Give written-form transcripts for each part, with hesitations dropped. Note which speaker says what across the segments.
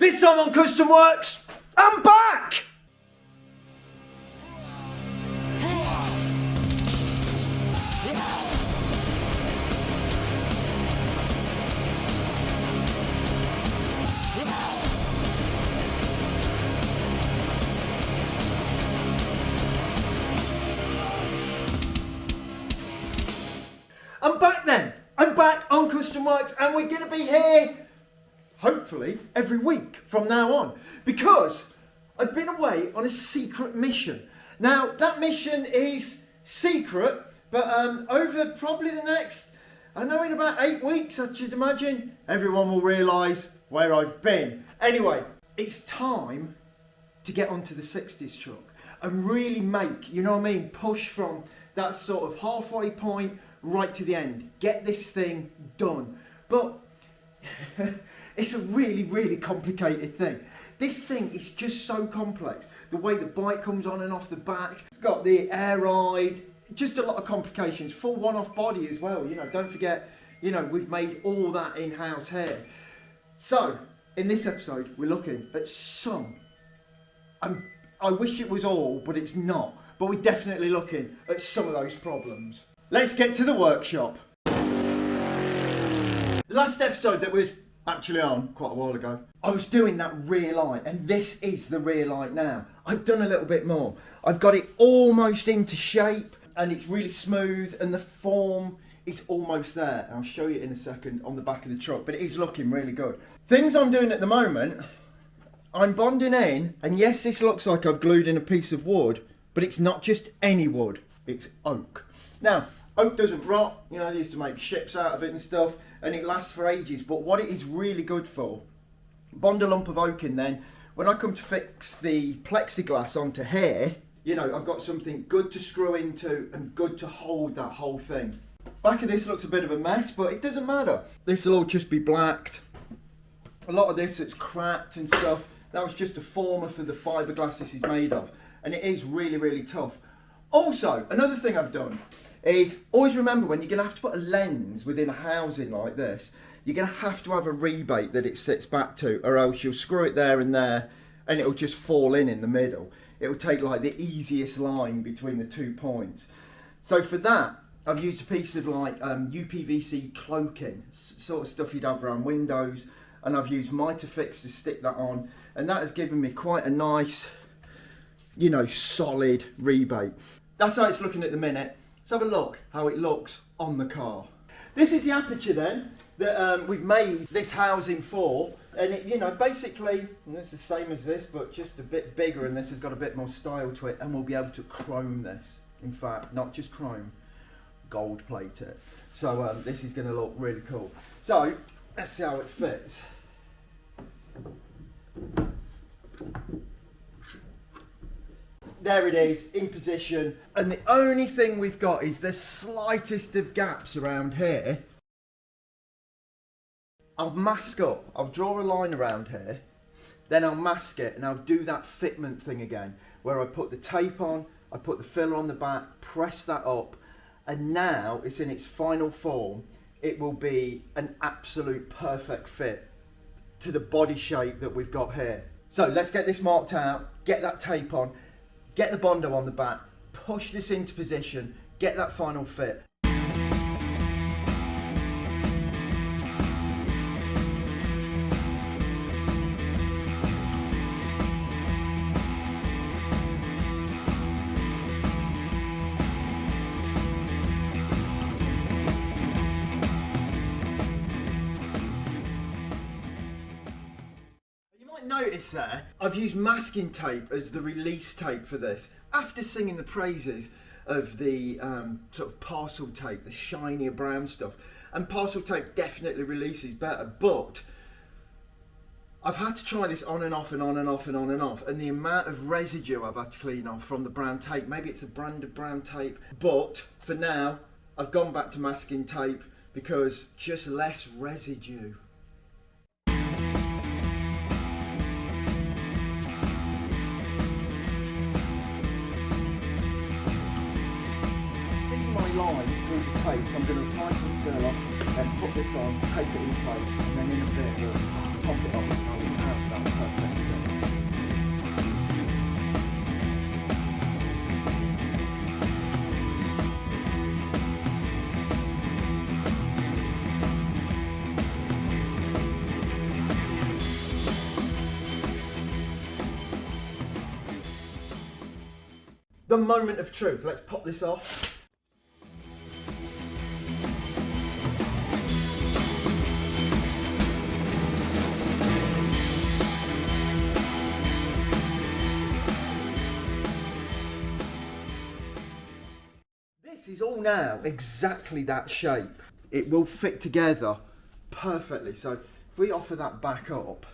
Speaker 1: This time on Kustom Works, I'm back! I'm back then. I'm back on Kustom Works and we're going to be here, hopefully, every week from now on. Because I've been away on a secret mission. Now, that mission is secret, but over probably the next, I know in about 8 weeks, I should imagine, everyone will realise where I've been. Anyway, it's time to get onto the 60s truck and really make, you know what I mean, push from that sort of halfway point right to the end. Get this thing done. But it's a really, really complicated thing. This thing is just so complex. The way the bike comes on and off the back, it's got the air ride, just a lot of complications. Full one-off body as well, you know, don't forget, you know, we've made all that in-house here. So, in this episode, we're looking at some, I wish it was all, but it's not. But we're definitely looking at some of those problems. Let's get to the workshop. The last episode that was actually on quite a while ago, I was doing that rear light, and this is the rear light now. I've done a little bit more. I've got it almost into shape, and it's really smooth, and the form is almost there. I'll show you in a second on the back of the truck, but it is looking really good. Things I'm doing at the moment, I'm bonding in, and yes, this looks like I've glued in a piece of wood, but it's not just any wood, it's oak. Now, oak doesn't rot, you know, they used to make ships out of it and stuff, and it lasts for ages, but what it is really good for, bond a lump of oak in, then when I come to fix the plexiglass onto here, you know, I've got something good to screw into and good to hold that whole thing. Back of this looks a bit of a mess, but it doesn't matter. This will all just be blacked. A lot of this that's cracked and stuff, that was just a former for the fiberglass this is made of, and it is really, really tough. Also, another thing I've done is always remember when you're going to have to put a lens within a housing like this, you're going to have to have a rebate that it sits back to, or else you'll screw it there and it'll just fall in the middle. It'll take like the easiest line between the 2 points. So for that, I've used a piece of like UPVC cloaking, sort of stuff you'd have around windows, and I've used Mitafix to stick that on, and that has given me quite a nice, you know, solid rebate. That's how it's looking at the minute. Let's have a look how it looks on the car. This is the aperture then that we've made this housing for, and it, you know, basically, and it's the same as this, but just a bit bigger, and this has got a bit more style to it, and we'll be able to chrome this. In fact, not just chrome, gold plate it. So this is going to look really cool. So let's see how it fits. There it is, in position, and the only thing we've got is the slightest of gaps around here. I'll mask up, I'll draw a line around here, then I'll mask it, and I'll do that fitment thing again, where I put the tape on, I put the filler on the back, press that up, and now it's in its final form. It will be an absolute perfect fit to the body shape that we've got here. So let's get this marked out, get that tape on, get the Bondo on the back, push this into position, get that final fit. Notice there, I've used masking tape as the release tape for this. After singing the praises of the sort of parcel tape, the shinier brown stuff, and parcel tape definitely releases better, but I've had to try this on and off and on and off and on and off, and the amount of residue I've had to clean off from the brown tape, maybe it's a brand of brown tape, but for now I've gone back to masking tape because just less residue. Line through the tape, so I'm going to apply some filler. then put this on, take it in place, and then in a bit we'll pop it off and we'll have that perfect fit. The moment of truth. Let's pop this off. This is all now exactly that shape. It will fit together perfectly. So if we offer that back up,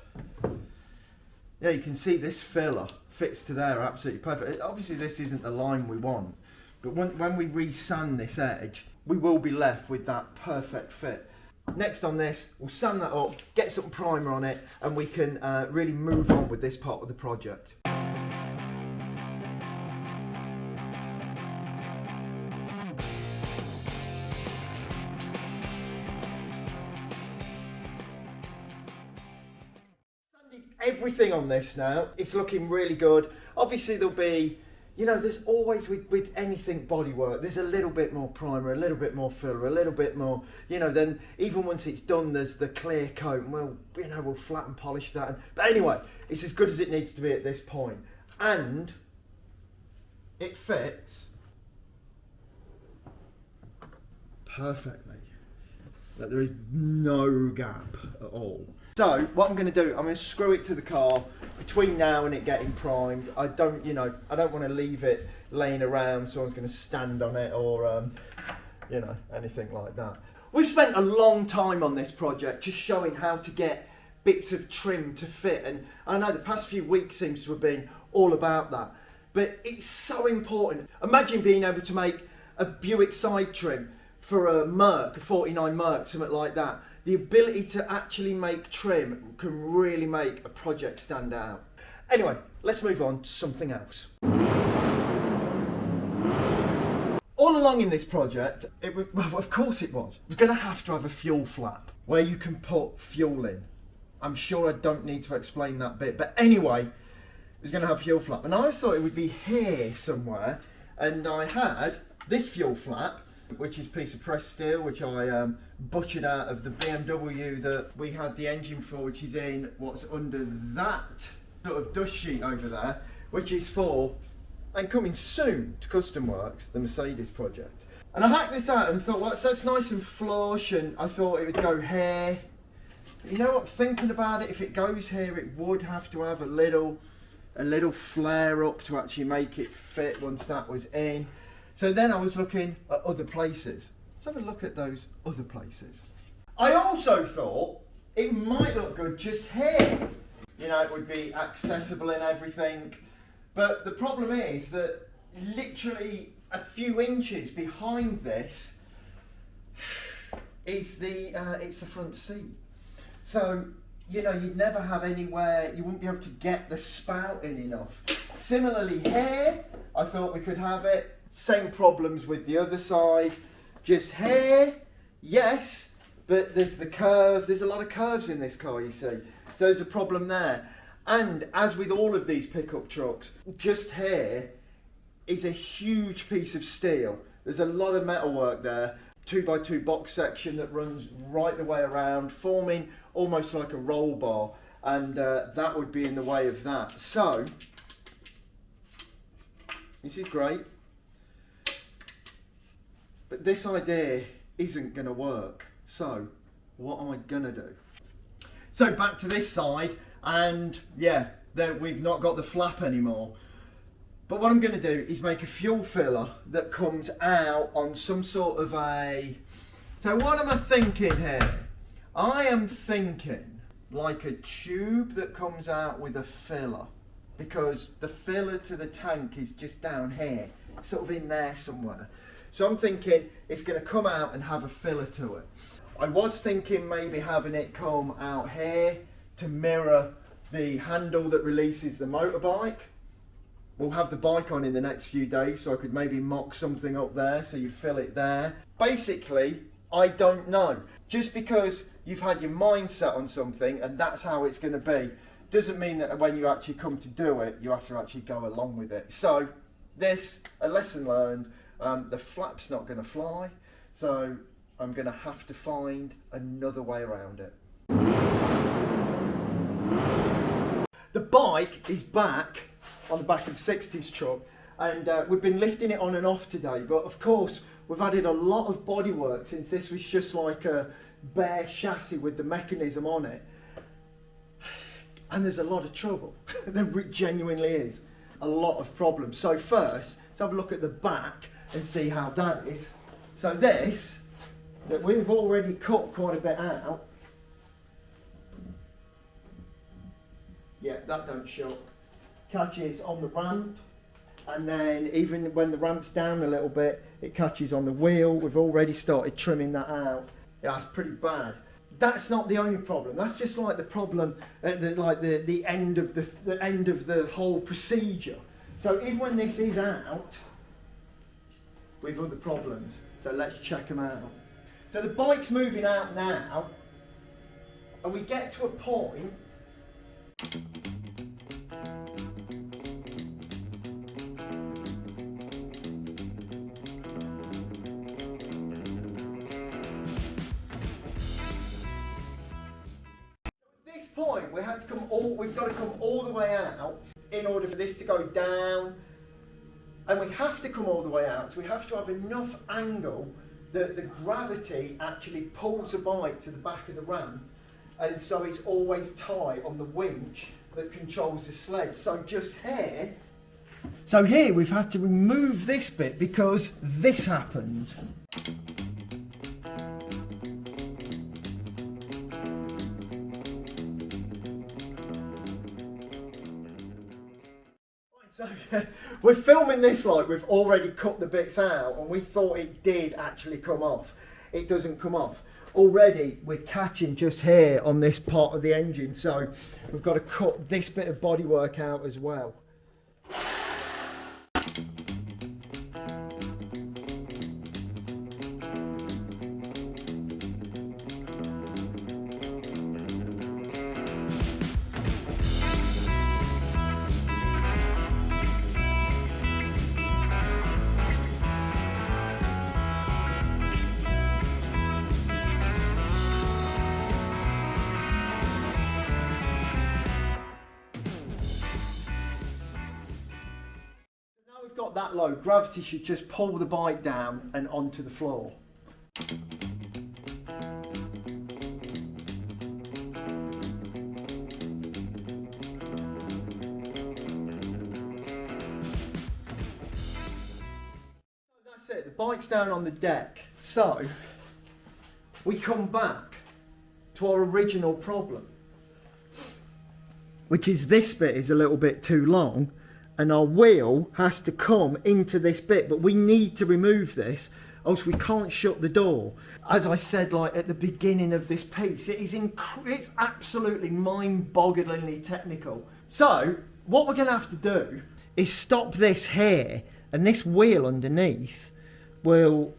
Speaker 1: yeah, you can see this filler fits to there absolutely perfect. Obviously this isn't the line we want, but when we re-sand this edge, we will be left with that perfect fit. Next on this, we'll sand that up, get some primer on it, and we can really move on with this part of the project. Everything on this now, it's looking really good. Obviously there'll be, you know, there's always with anything bodywork, there's a little bit more primer, a little bit more filler, a little bit more, you know, then even once it's done there's the clear coat and we'll flat and polish that. But anyway, it's as good as it needs to be at this point. And it fits perfectly. Like, there is no gap at all. So what I'm going to do, I'm going to screw it to the car between now and it getting primed. I don't want to leave it laying around, so I was going to stand on it or, you know, anything like that. We've spent a long time on this project just showing how to get bits of trim to fit, and I know the past few weeks seems to have been all about that, but it's so important. Imagine being able to make a Buick side trim for a Merc, a 49 Merc, something like that. The ability to actually make trim can really make a project stand out. Anyway, let's move on to something else. All along in this project, well, of course it was, we're going to have a fuel flap where you can put fuel in. I'm sure I don't need to explain that bit, but anyway, it was going to have fuel flap. And I always thought it would be here somewhere, and I had this fuel flap, which is a piece of pressed steel, which I butchered out of the BMW that we had the engine for, which is in what's under that sort of dust sheet over there, which is for, and coming soon to Kustom Works, the Mercedes project. And I hacked this out and thought, well, that's nice and flush, and I thought it would go here. But you know what, thinking about it, if it goes here, it would have to have a little flare up to actually make it fit once that was in. So then I was looking at other places. Let's have a look at those other places. I also thought it might look good just here. You know, it would be accessible and everything. But the problem is that literally a few inches behind this is it's the front seat. So, you know, you'd never have anywhere, you wouldn't be able to get the spout in enough. Similarly here, I thought we could have it. Same problems with the other side. Just here, yes, but there's the curve. There's a lot of curves in this car, you see. So there's a problem there. And as with all of these pickup trucks, just here is a huge piece of steel. There's a lot of metalwork there. 2x2 box section that runs right the way around, forming almost like a roll bar. And that would be in the way of that. So, this is great. But this idea isn't going to work. So, what am I going to do? So, back to this side, and yeah, we've not got the flap anymore. But what I'm going to do is make a fuel filler that comes out on some sort of a... So, what am I thinking here? I am thinking like a tube that comes out with a filler, because the filler to the tank is just down here, sort of in there somewhere. So I'm thinking it's going to come out and have a filler to it. I was thinking maybe having it come out here to mirror the handle that releases the motorbike. We'll have the bike on in the next few days, so I could maybe mock something up there so you fill it there. Basically, I don't know. Just because you've had your mind set on something and that's how it's going to be, doesn't mean that when you actually come to do it, you have to actually go along with it. So this, a lesson learned, the flap's not going to fly, so I'm going to have to find another way around it. The bike is back on the back of the 60s truck, and we've been lifting it on and off today, but of course we've added a lot of bodywork since this was just like a bare chassis with the mechanism on it. And there's a lot of trouble. There genuinely is a lot of problems. So first, let's have a look at the back and see how that is. So this, that we've already cut quite a bit out. Yeah, that don't show. Catches on the ramp, and then even when the ramp's down a little bit, it catches on the wheel. We've already started trimming that out. Yeah, it's pretty bad. That's not the only problem. That's just like the problem at the end of the whole procedure. So even when this is out, we've other problems. So let's check them out. So the bike's moving out now, and we get to a point. Point we've got to come all the way out in order for this to go down, and we have to come all the way out, so we have to have enough angle that the gravity actually pulls the bike to the back of the ramp, and so it's always tight on the winch that controls the sled. So just here, we've had to remove this bit because this happens. So we're filming this like we've already cut the bits out, and we thought it did actually come off. It doesn't come off. Already we're catching just here on this part of the engine, so we've got to cut this bit of bodywork out as well. Got that low, gravity should just pull the bike down and onto the floor. That's it, the bike's down on the deck. So we come back to our original problem, which is this bit is a little bit too long, and our wheel has to come into this bit, but we need to remove this, else we can't shut the door. As I said, like at the beginning of this piece, it's absolutely mind-bogglingly technical. So what we're going to have to do is stop this here, and this wheel underneath will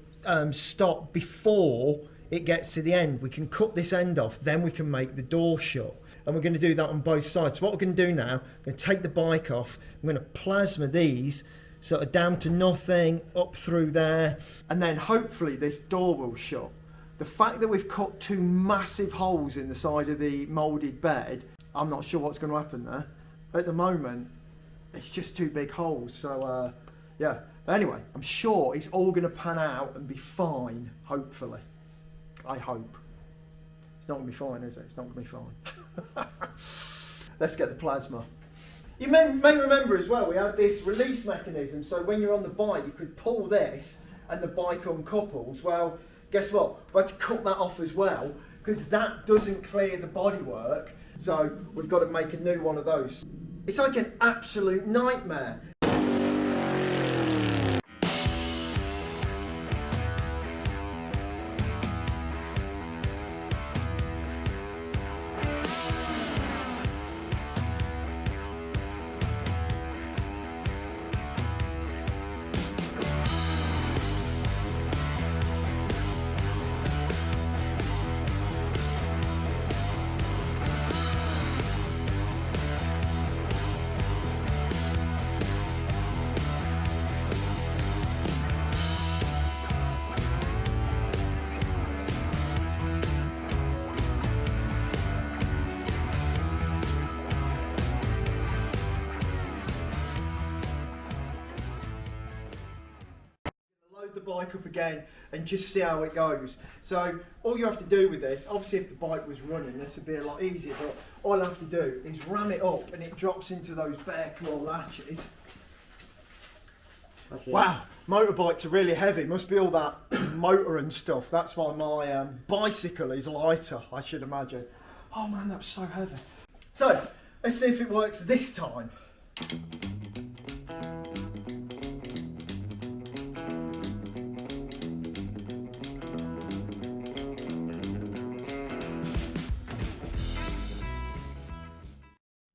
Speaker 1: stop before it gets to the end. We can cut this end off, then we can make the door shut. And we're going to do that on both sides. So what we're going to do now, I'm going to take the bike off, I'm going to plasma these sort of down to nothing, up through there, and then hopefully this door will shut. The fact that we've cut two massive holes in the side of the moulded bed, I'm not sure what's going to happen there. At the moment, it's just two big holes, so yeah. But anyway, I'm sure it's all going to pan out and be fine, hopefully. I hope. It's not going to be fine, is it? It's not going to be fine. Let's get the plasma. You may remember as well, we had this release mechanism, so when you're on the bike you could pull this and the bike uncouples. Well, guess what? We've had to cut that off as well because that doesn't clear the bodywork, so we've got to make a new one of those. It's like an absolute nightmare. bike up again and just see how it goes. So all you have to do with this, obviously if the bike was running, this would be a lot easier, but all I have to do is ram it up and it drops into those bear claw latches. Wow, motorbikes are really heavy. Must be all that motor and stuff. That's why my bicycle is lighter, I should imagine. Oh man, that's so heavy. So, let's see if it works this time.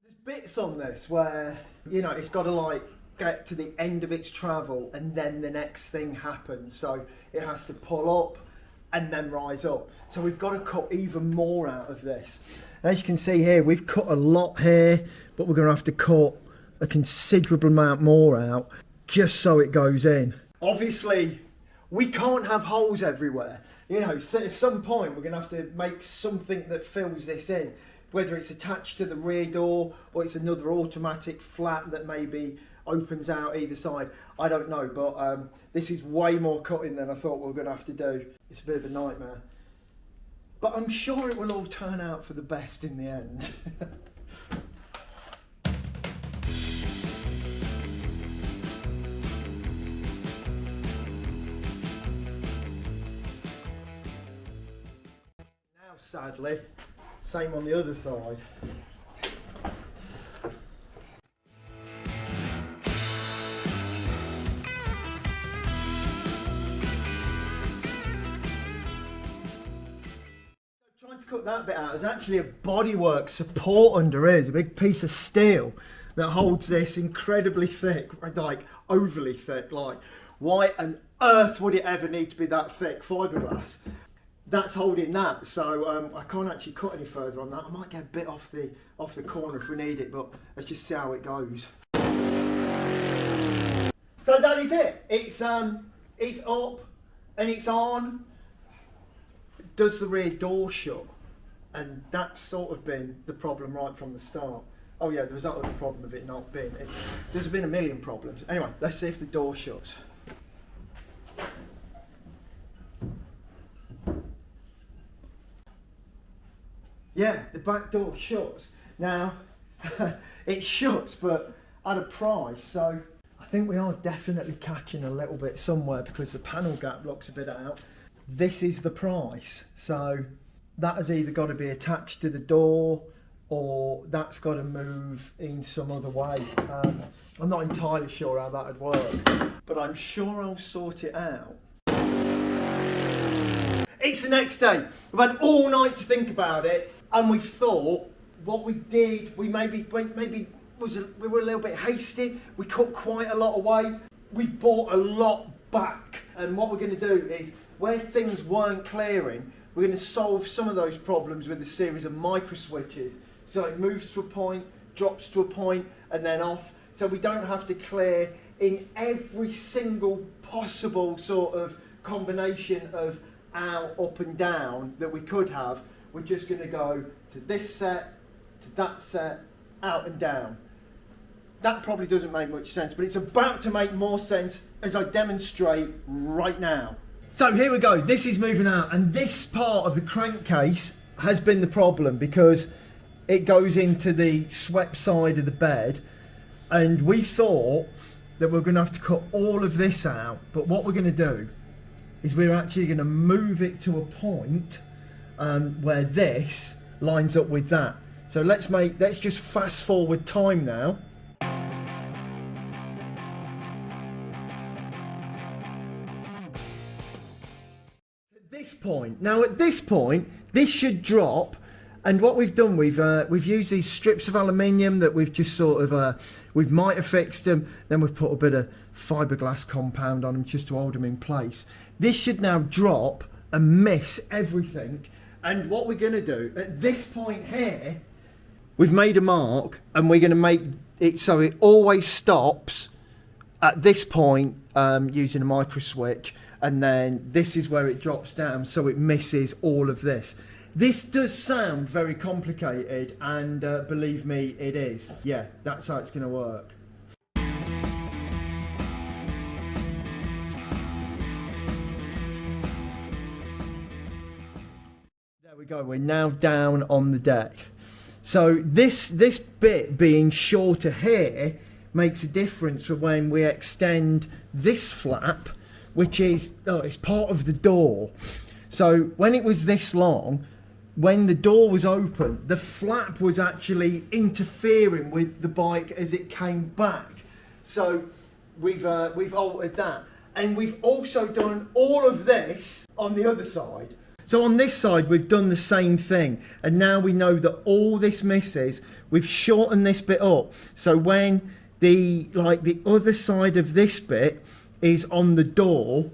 Speaker 1: There's bits on this where, you know, it's got to like get to the end of its travel and then the next thing happens. So it has to pull up and then rise up. So we've got to cut even more out of this. As you can see here, we've cut a lot here, but we're going to have to cut a considerable amount more out just so it goes in. Obviously, we can't have holes everywhere. You know, so at some point we're going to have to make something that fills this in, whether it's attached to the rear door or it's another automatic flap that maybe opens out either side. I don't know, but this is way more cutting than I thought we were going to have to do. It's a bit of a nightmare. But I'm sure it will all turn out for the best in the end. Now, sadly, same on the other side. Trying to cut that bit out, there's actually a bodywork support under here. There's a big piece of steel that holds this incredibly thick, like overly thick. Like, why on earth would it ever need to be that thick fiberglass? That's holding that, so I can't actually cut any further on that. I might get a bit off the corner if we need it, but let's just see how it goes. So that is it. It's up and it's on. Does the rear door shut? And that's sort of been the problem right from the start. Oh yeah, there was that other problem of it not being. There's been a million problems. Anyway, let's see if the door shuts. Yeah, the back door shuts. Now, it shuts, but at a price, so I think we are definitely catching a little bit somewhere because the panel gap looks a bit out. This is the price, so that has either got to be attached to the door or that's got to move in some other way. I'm not entirely sure how that would work, but I'm sure I'll sort it out. It's the next day. We've had all night to think about it, and we've thought what we did, we were a little bit hasty. We cut quite a lot away. We bought a lot back, and what we're going to do is, where things weren't clearing, we're going to solve some of those problems with a series of micro switches. So it moves to a point, drops to a point, and then off. So we don't have to clear in every single possible sort of combination of out, up and down that we could have. We're just going to go to this set, to that set, out and down. That probably doesn't make much sense, but it's about to make more sense as I demonstrate right now. So here we go, this is moving out, and this part of the crankcase has been the problem because it goes into the swept side of the bed, and we thought that we're going to have to cut all of this out, but what we're going to do is we're actually going to move it to a point where this lines up with that. So let's just fast forward time now. At this point, this should drop, and what we've done, we've used these strips of aluminium that we've just sort of we've mitre fixed them, then we've put a bit of fiberglass compound on them just to hold them in place. This should now drop and miss everything, and what we're going to do at this point here, we've made a mark, and we're going to make it so it always stops at this point using a micro switch. And then this is where it drops down, so it misses all of this. This does sound very complicated, and believe me, it is. Yeah, that's how it's going to work. go, we're now down on the deck. So this bit being shorter here makes a difference for when we extend this flap, which is, it's part of the door. So when it was this long, when the door was open, the flap was actually interfering with the bike as it came back. So we've altered that. And we've also done all of this on the other side. So on this side, we've done the same thing. And now we know that all this misses. We've shortened this bit up. So when the other side of this bit is on the door,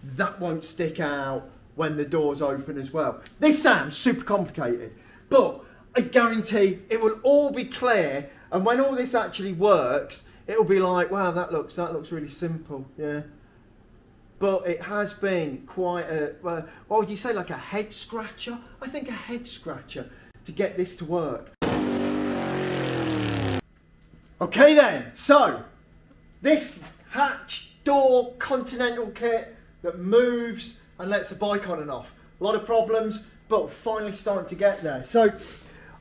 Speaker 1: that won't stick out when the door's open as well. This sounds super complicated, but I guarantee it will all be clear. And when all this actually works, it'll be like, wow, that looks really simple, yeah. But it has been quite a, what would you say, like a head scratcher? I think a head scratcher to get this to work. Okay then, so this hatch door Continental kit that moves and lets the bike on and off. A lot of problems, but we're finally starting to get there. So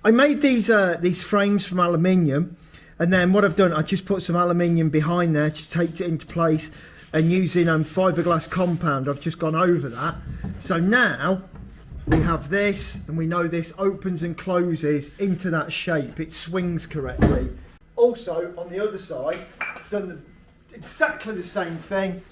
Speaker 1: I made these frames from aluminium, and then what I've done, I just put some aluminium behind there, just taped it into place, and using fiberglass compound, I've just gone over that. So now we have this, and we know this opens and closes into that shape. It swings correctly. Also, on the other side, done exactly the same thing.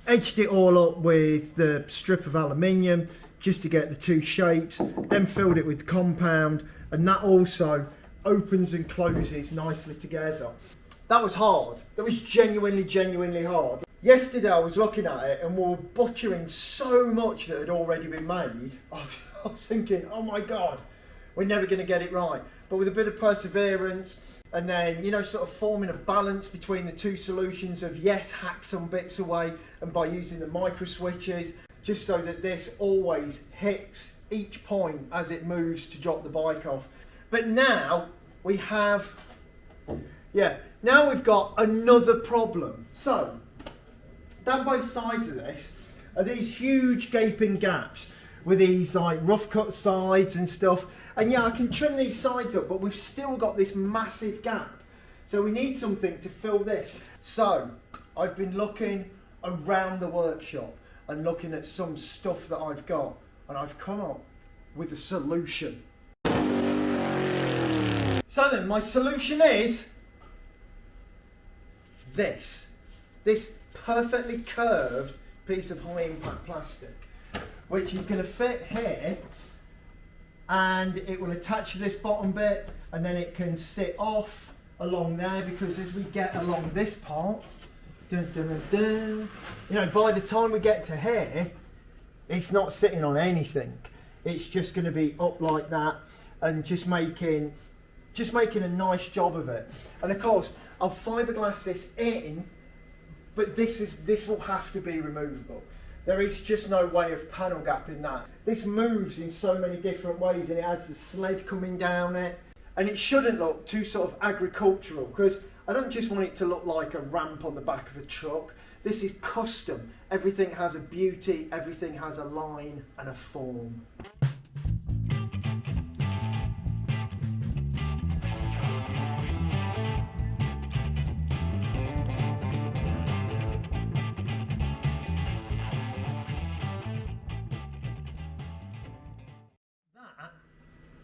Speaker 1: Edged it all up with the strip of aluminium just to get the two shapes. Then filled it with compound, and that also opens and closes nicely together. That was hard. That was genuinely hard. Yesterday I was looking at it and we were butchering so much that had already been made. I was thinking, oh my God, we're never going to get it right. But with a bit of perseverance and then, sort of forming a balance between the two solutions of yes, hack some bits away, and by using the micro switches, just so that this always hits each point as it moves to drop the bike off. But now we have, now we've got another problem. So, down both sides of this are these huge gaping gaps with these like rough cut sides and stuff. And yeah, I can trim these sides up, but we've still got this massive gap. So we need something to fill this. So I've been looking around the workshop and looking at some stuff that I've got, and I've come up with a solution. So then my solution is this perfectly curved piece of high impact plastic, which is going to fit here, and it will attach to this bottom bit, and then it can sit off along there, because as we get along this part, by the time we get to here, it's not sitting on anything. It's just going to be up like that, and just making a nice job of it. And of course, I'll fiberglass this in, but this will have to be removable. There is just no way of panel gapping that. This moves in so many different ways, and it has the sled coming down it. And it shouldn't look too sort of agricultural, because I don't just want it to look like a ramp on the back of a truck. This is custom. Everything has a beauty, everything has a line and a form.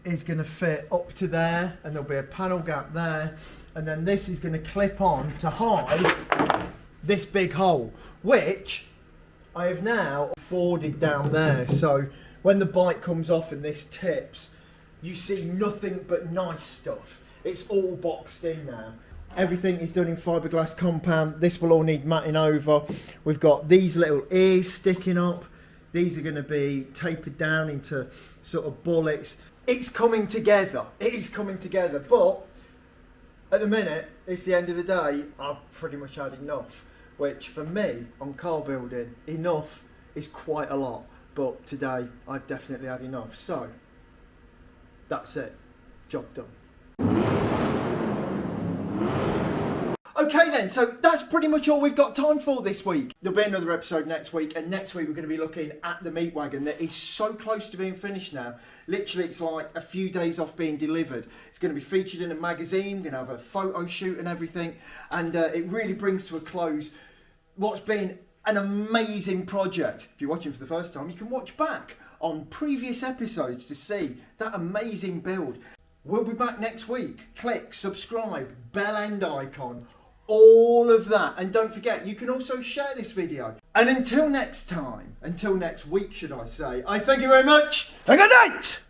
Speaker 1: Is going to fit up to there, and there'll be a panel gap there, and then this is going to clip on to hide this big hole, which I have now boarded down there. So when the bike comes off and this tips, you see nothing but nice stuff. It's all boxed in now. Everything is done in fiberglass compound. This will all need matting over. We've got these little ears sticking up. These are going to be tapered down into sort of bullets. It's coming together. It is coming together. But at the minute, it's the end of the day. I've pretty much had enough. Which for me, on car building, enough is quite a lot. But today, I've definitely had enough. So, that's it. Job done. Okay then, so that's pretty much all we've got time for this week. There'll be another episode next week, and next week we're going to be looking at the Meat Wagon that is so close to being finished now. Literally, it's like a few days off being delivered. It's going to be featured in a magazine, going to have a photo shoot and everything, and it really brings to a close what's been an amazing project. If you're watching for the first time, you can watch back on previous episodes to see that amazing build. We'll be back next week. Click, subscribe, bell end icon, all of that. And don't forget, you can also share this video. And until next time, until next week, should I say, I thank you very much and good night!